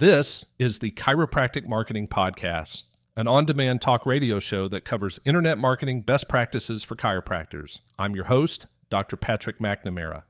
This is the Chiropractic Marketing Podcast, an on-demand talk radio show that covers internet marketing best practices for chiropractors. I'm your host, Dr. Patrick McNamara.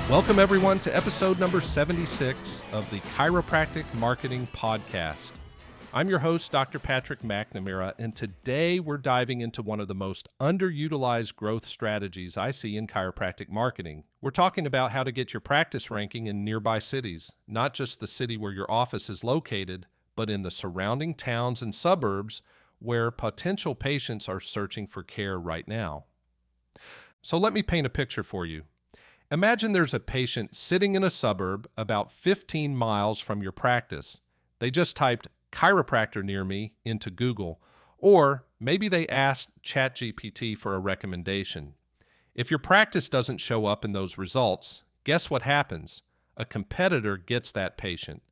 Welcome, everyone, to episode number 76 of the Chiropractic Marketing Podcast. I'm your host, Dr. Patrick McNamara, and today we're diving into one of the most underutilized growth strategies I see in chiropractic marketing. We're talking about how to get your practice ranking in nearby cities, not just the city where your office is located, but in the surrounding towns and suburbs where potential patients are searching for care right now. So let me paint a picture for you. Imagine there's a patient sitting in a suburb about 15 miles from your practice. They just typed chiropractor near me into Google, or maybe they asked ChatGPT for a recommendation. If your practice doesn't show up in those results, guess what happens? A competitor gets that patient.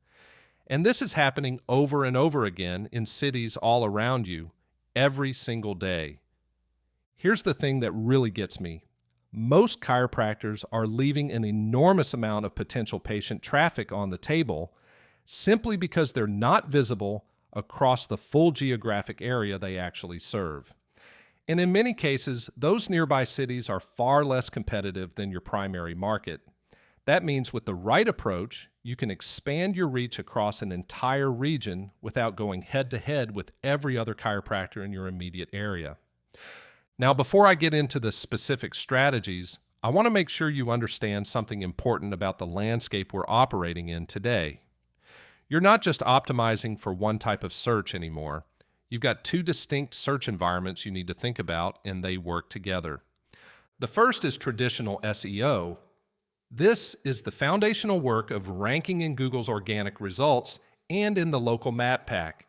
And this is happening over and over again in cities all around you every single day. Here's the thing that really gets me. Most chiropractors are leaving an enormous amount of potential patient traffic on the table simply because they're not visible across the full geographic area they actually serve. And in many cases, those nearby cities are far less competitive than your primary market. That means with the right approach, you can expand your reach across an entire region without going head-to-head with every other chiropractor in your immediate area. Now, before I get into the specific strategies, I want to make sure you understand something important about the landscape we're operating in today. You're not just optimizing for one type of search anymore. You've got two distinct search environments you need to think about, and they work together. The first is traditional SEO. This is the foundational work of ranking in Google's organic results and in the local map pack.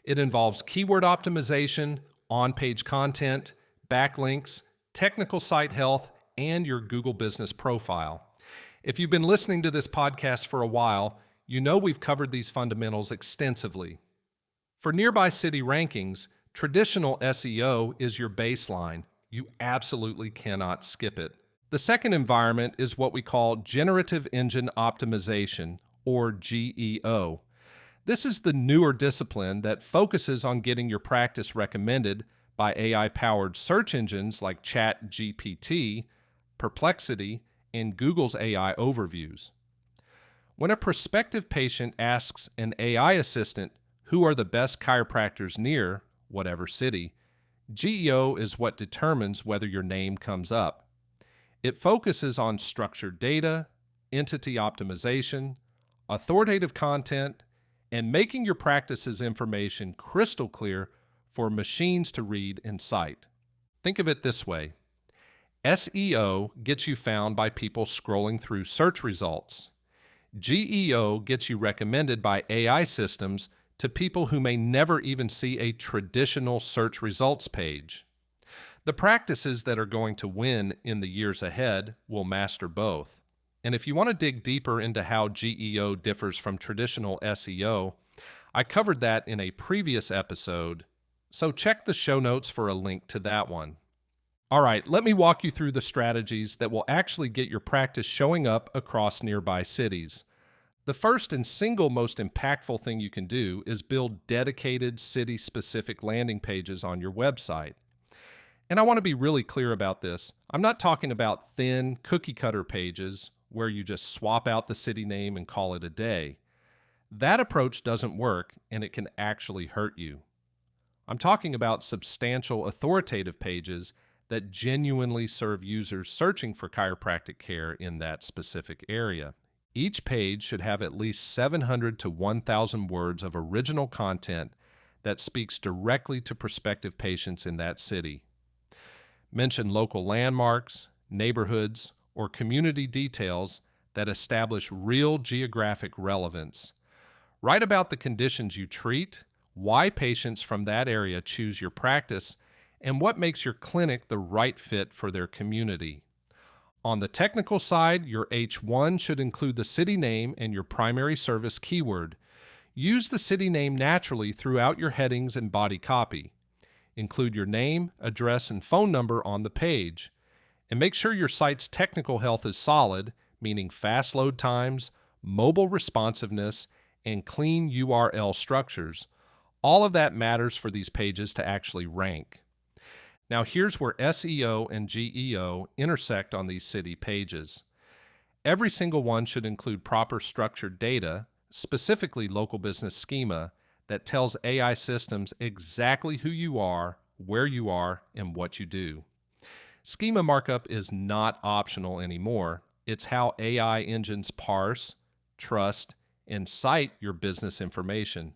It involves keyword optimization, on-page content, backlinks, technical site health, and your Google business profile. If you've been listening to this podcast for a while, you know we've covered these fundamentals extensively. For nearby city rankings, traditional SEO is your baseline. You absolutely cannot skip it. The second environment is what we call generative engine optimization, or GEO. This is the newer discipline that focuses on getting your practice recommended by AI-powered search engines like ChatGPT, Perplexity, and Google's AI overviews. When a prospective patient asks an AI assistant who are the best chiropractors near whatever city, GEO is what determines whether your name comes up. It focuses on structured data, entity optimization, authoritative content, and making your practice's information crystal clear for machines to read and cite. Think of it this way. SEO gets you found by people scrolling through search results. GEO gets you recommended by AI systems to people who may never even see a traditional search results page. The practices that are going to win in the years ahead will master both. And if you want to dig deeper into how GEO differs from traditional SEO, I covered that in a previous episode, so check the show notes for a link to that one. All right, let me walk you through the strategies that will actually get your practice showing up across nearby cities. The first and single most impactful thing you can do is build dedicated city-specific landing pages on your website. And I want to be really clear about this. I'm not talking about thin, cookie-cutter pages where you just swap out the city name and call it a day. That approach doesn't work, and it can actually hurt you. I'm talking about substantial authoritative pages that genuinely serve users searching for chiropractic care in that specific area. Each page should have at least 700 to 1,000 words of original content that speaks directly to prospective patients in that city. Mention local landmarks, neighborhoods, or community details that establish real geographic relevance. Write about the conditions you treat, why patients from that area choose your practice, and what makes your clinic the right fit for their community. On the technical side, your H1 should include the city name and your primary service keyword. Use the city name naturally throughout your headings and body copy. Include your name, address, and phone number on the page. And make sure your site's technical health is solid, meaning fast load times, mobile responsiveness, and clean URL structures. All of that matters for these pages to actually rank. Now here's where SEO and GEO intersect on these city pages. Every single one should include proper structured data, specifically local business schema, that tells AI systems exactly who you are, where you are, and what you do. Schema markup is not optional anymore. It's how AI engines parse, trust, and cite your business information.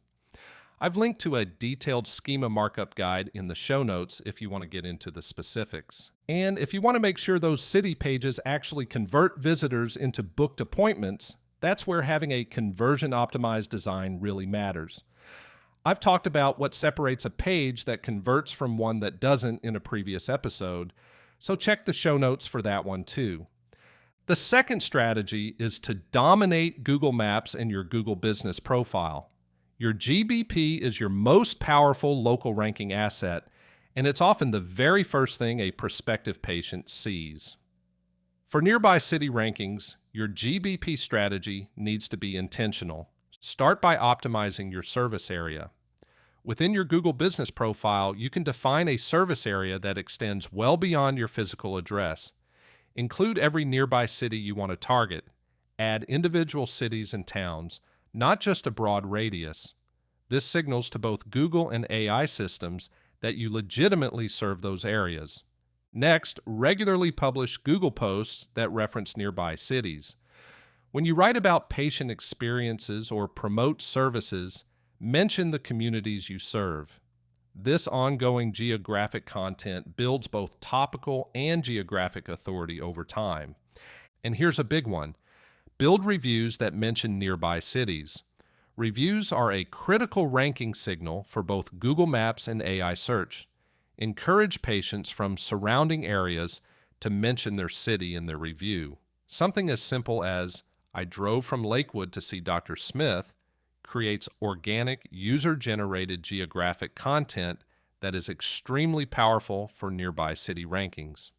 I've linked to a detailed schema markup guide in the show notes if you want to get into the specifics. And if you want to make sure those city pages actually convert visitors into booked appointments, that's where having a conversion-optimized design really matters. I've talked about what separates a page that converts from one that doesn't in a previous episode, so check the show notes for that one too. The second strategy is to dominate Google Maps in your Google Business profile. Your GBP is your most powerful local ranking asset, and it's often the very first thing a prospective patient sees. For nearby city rankings, your GBP strategy needs to be intentional. Start by optimizing your service area. Within your Google Business profile, you can define a service area that extends well beyond your physical address. Include every nearby city you want to target. Add individual cities and towns, not just a broad radius. This signals to both Google and AI systems that you legitimately serve those areas. Next, regularly publish Google posts that reference nearby cities. When you write about patient experiences or promote services, mention the communities you serve. This ongoing geographic content builds both topical and geographic authority over time. And here's a big one. Build reviews that mention nearby cities. Reviews are a critical ranking signal for both Google Maps and AI search. Encourage patients from surrounding areas to mention their city in their review. Something as simple as, "I drove from Lakewood to see Dr. Smith," creates organic, user-generated geographic content that is extremely powerful for nearby city rankings.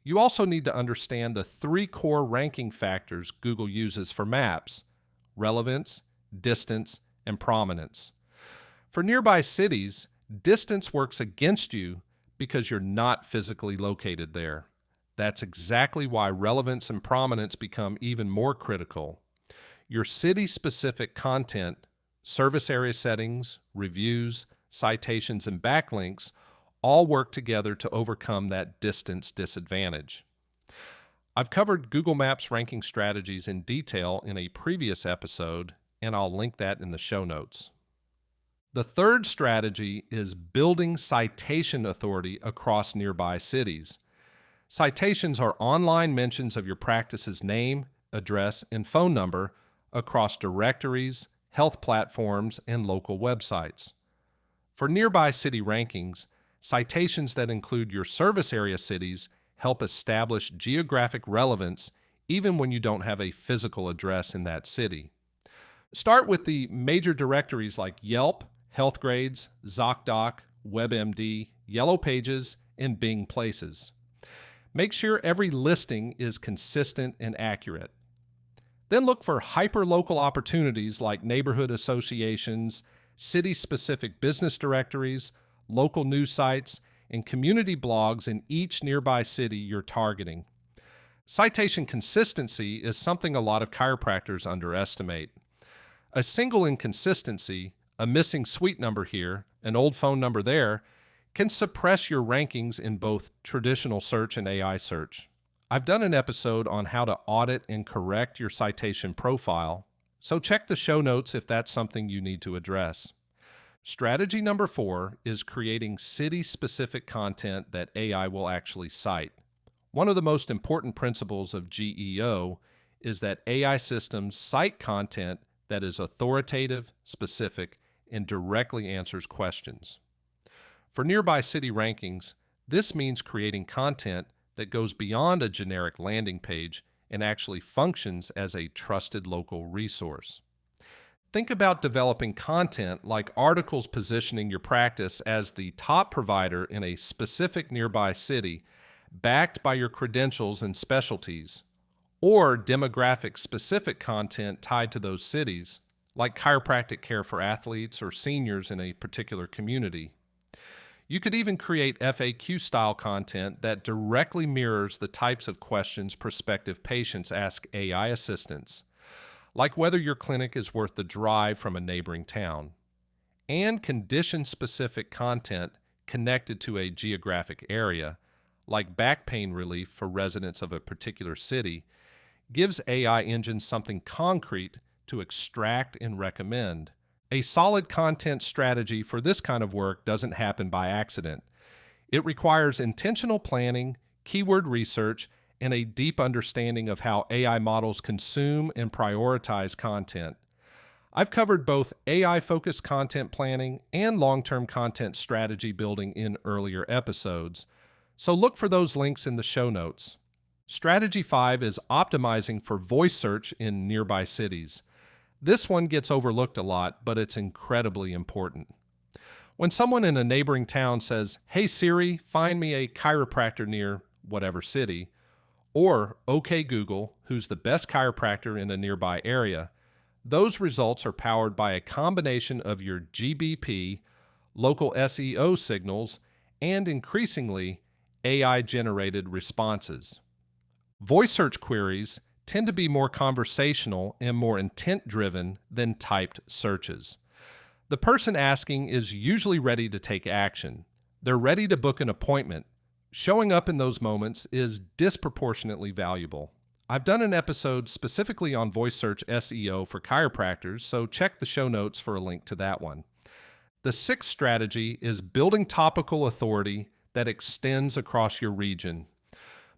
You also need to understand the 3 core ranking factors Google uses for maps: relevance, distance, and prominence. For nearby cities, distance works against you because you're not physically located there. That's exactly why relevance and prominence become even more critical. Your city-specific content, service area settings, reviews, citations, and backlinks all work together to overcome that distance disadvantage. I've covered Google Maps ranking strategies in detail in a previous episode, and I'll link that in the show notes. The third strategy is building citation authority across nearby cities. Citations are online mentions of your practice's name, address, and phone number across directories, health platforms, and local websites. For nearby city rankings, citations that include your service area cities help establish geographic relevance even when you don't have a physical address in that city. Start with the major directories like Yelp, Healthgrades, ZocDoc, WebMD, Yellow Pages, and Bing Places. Make sure every listing is consistent and accurate. Then look for hyper-local opportunities like neighborhood associations, city-specific business directories, local news sites, and community blogs in each nearby city you're targeting. Citation consistency is something a lot of chiropractors underestimate. A single inconsistency, a missing suite number here, an old phone number there, can suppress your rankings in both traditional search and AI search. I've done an episode on how to audit and correct your citation profile, so check the show notes if that's something you need to address. Strategy number 4 is creating city-specific content that AI will actually cite. One of the most important principles of GEO is that AI systems cite content that is authoritative, specific, and directly answers questions. For nearby city rankings, this means creating content that goes beyond a generic landing page and actually functions as a trusted local resource. Think about developing content like articles positioning your practice as the top provider in a specific nearby city, backed by your credentials and specialties, or demographic-specific content tied to those cities, like chiropractic care for athletes or seniors in a particular community. You could even create FAQ-style content that directly mirrors the types of questions prospective patients ask AI assistants, like whether your clinic is worth the drive from a neighboring town. And condition-specific content connected to a geographic area, like back pain relief for residents of a particular city, gives AI engines something concrete to extract and recommend. A solid content strategy for this kind of work doesn't happen by accident. It requires intentional planning, keyword research, and a deep understanding of how AI models consume and prioritize content. I've covered both AI-focused content planning and long-term content strategy building in earlier episodes, so look for those links in the show notes. Strategy 5 is optimizing for voice search in nearby cities. This one gets overlooked a lot, but it's incredibly important. When someone in a neighboring town says, "Hey Siri, find me a chiropractor near whatever city," or "Okay Google, who's the best chiropractor in a nearby area," those results are powered by a combination of your GBP, local SEO signals, and increasingly AI-generated responses. Voice search queries tend to be more conversational and more intent-driven than typed searches. The person asking is usually ready to take action. They're ready to book an appointment. Showing up in those moments is disproportionately valuable. I've done an episode specifically on voice search SEO for chiropractors, so check the show notes for a link to that one. The sixth strategy is building topical authority that extends across your region.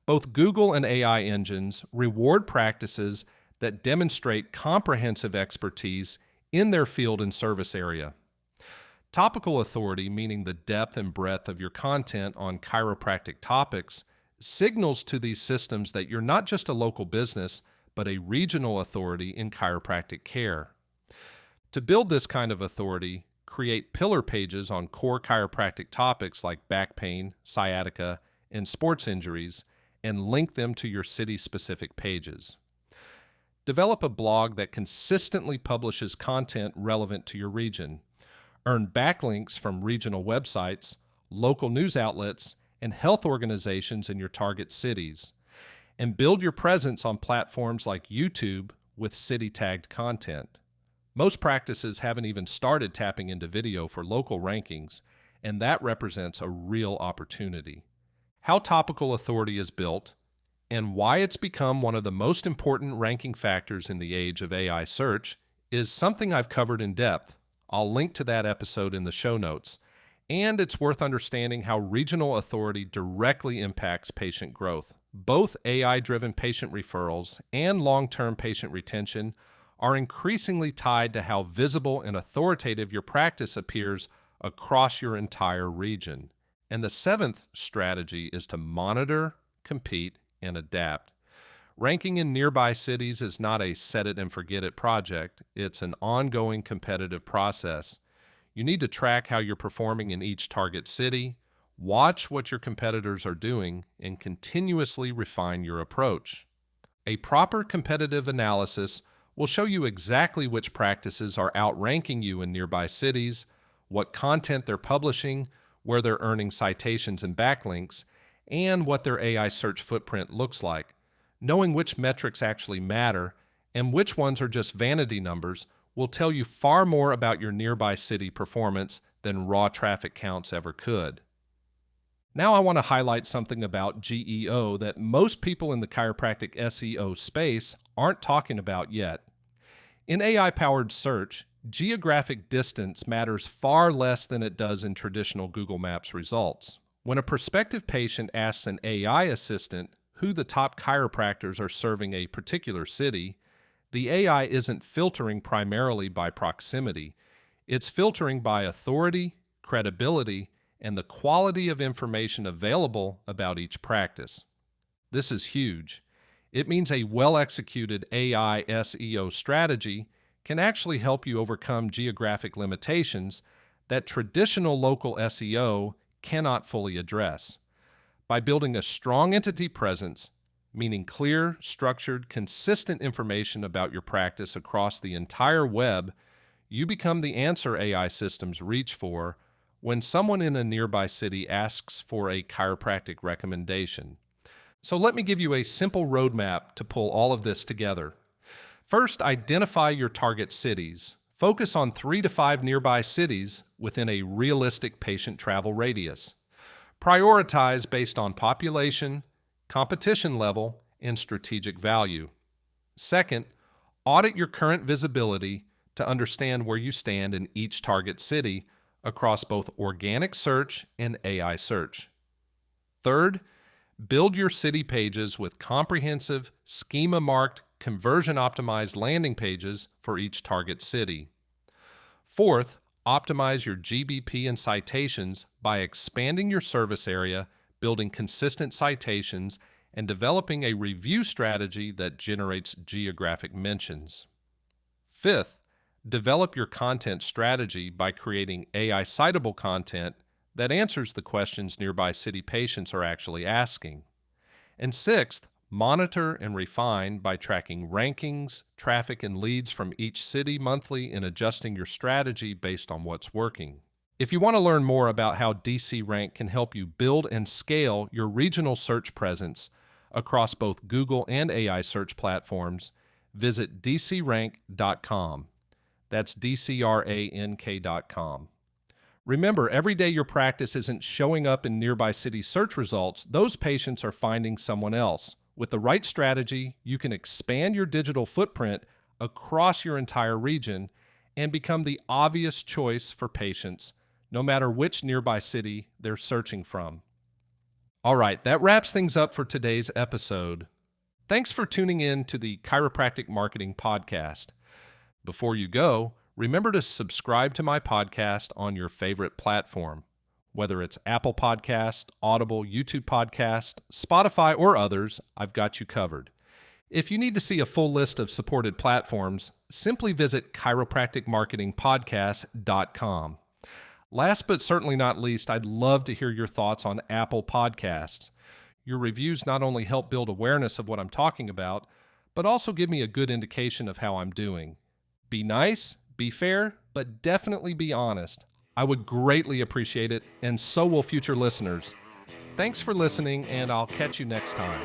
Both Google and AI engines reward practices that demonstrate comprehensive expertise in their field and service area. Topical authority, meaning the depth and breadth of your content on chiropractic topics, signals to these systems that you're not just a local business, but a regional authority in chiropractic care. To build this kind of authority, create pillar pages on core chiropractic topics like back pain, sciatica, and sports injuries, and link them to your city-specific pages. Develop a blog that consistently publishes content relevant to your region. Earn backlinks from regional websites, local news outlets, and health organizations in your target cities. And build your presence on platforms like YouTube with city-tagged content. Most practices haven't even started tapping into video for local rankings, and that represents a real opportunity. How topical authority is built, and why it's become one of the most important ranking factors in the age of AI search is something I've covered in depth. I'll link to that episode in the show notes. And it's worth understanding how regional authority directly impacts patient growth. Both AI-driven patient referrals and long-term patient retention are increasingly tied to how visible and authoritative your practice appears across your entire region. And the seventh strategy is to monitor, compete, and adapt. Ranking in nearby cities is not a set-it-and-forget-it project. It's an ongoing competitive process. You need to track how you're performing in each target city, watch what your competitors are doing, and continuously refine your approach. A proper competitive analysis will show you exactly which practices are outranking you in nearby cities, what content they're publishing, where they're earning citations and backlinks, and what their AI search footprint looks like. Knowing which metrics actually matter and which ones are just vanity numbers will tell you far more about your nearby city performance than raw traffic counts ever could. Now I want to highlight something about GEO that most people in the chiropractic SEO space aren't talking about yet. In AI-powered search, geographic distance matters far less than it does in traditional Google Maps results. When a prospective patient asks an AI assistant who the top chiropractors are serving a particular city, the AI isn't filtering primarily by proximity. It's filtering by authority, credibility, and the quality of information available about each practice. This is huge. It means a well-executed AI SEO strategy can actually help you overcome geographic limitations that traditional local SEO cannot fully address. By building a strong entity presence, meaning clear, structured, consistent information about your practice across the entire web, you become the answer AI systems reach for when someone in a nearby city asks for a chiropractic recommendation. So let me give you a simple roadmap to pull all of this together. First, identify your target cities. Focus on 3 to 5 nearby cities within a realistic patient travel radius. Prioritize based on population, competition level, and strategic value. Second, audit your current visibility to understand where you stand in each target city across both organic search and AI search. Third, build your city pages with comprehensive, schema-marked, conversion-optimized landing pages for each target city. Fourth, optimize your GBP and citations by expanding your service area, building consistent citations, and developing a review strategy that generates geographic mentions. Fifth, develop your content strategy by creating AI citable content that answers the questions nearby city patients are actually asking. And sixth, monitor and refine by tracking rankings, traffic, and leads from each city monthly and adjusting your strategy based on what's working. If you want to learn more about how DCRank can help you build and scale your regional search presence across both Google and AI search platforms, visit DCRank.com. That's DCRank.com. Remember, every day your practice isn't showing up in nearby city search results, those patients are finding someone else. With the right strategy, you can expand your digital footprint across your entire region and become the obvious choice for patients, no matter which nearby city they're searching from. All right, that wraps things up for today's episode. Thanks for tuning in to the Chiropractic Marketing Podcast. Before you go, remember to subscribe to my podcast on your favorite platform. Whether it's Apple Podcast, Audible, YouTube Podcast, Spotify, or others, I've got you covered. If you need to see a full list of supported platforms, simply visit chiropracticmarketingpodcast.com. Last but certainly not least, I'd love to hear your thoughts on Apple Podcasts. Your reviews not only help build awareness of what I'm talking about, but also give me a good indication of how I'm doing. Be nice, be fair, but definitely be honest. I would greatly appreciate it, and so will future listeners. Thanks for listening, and I'll catch you next time.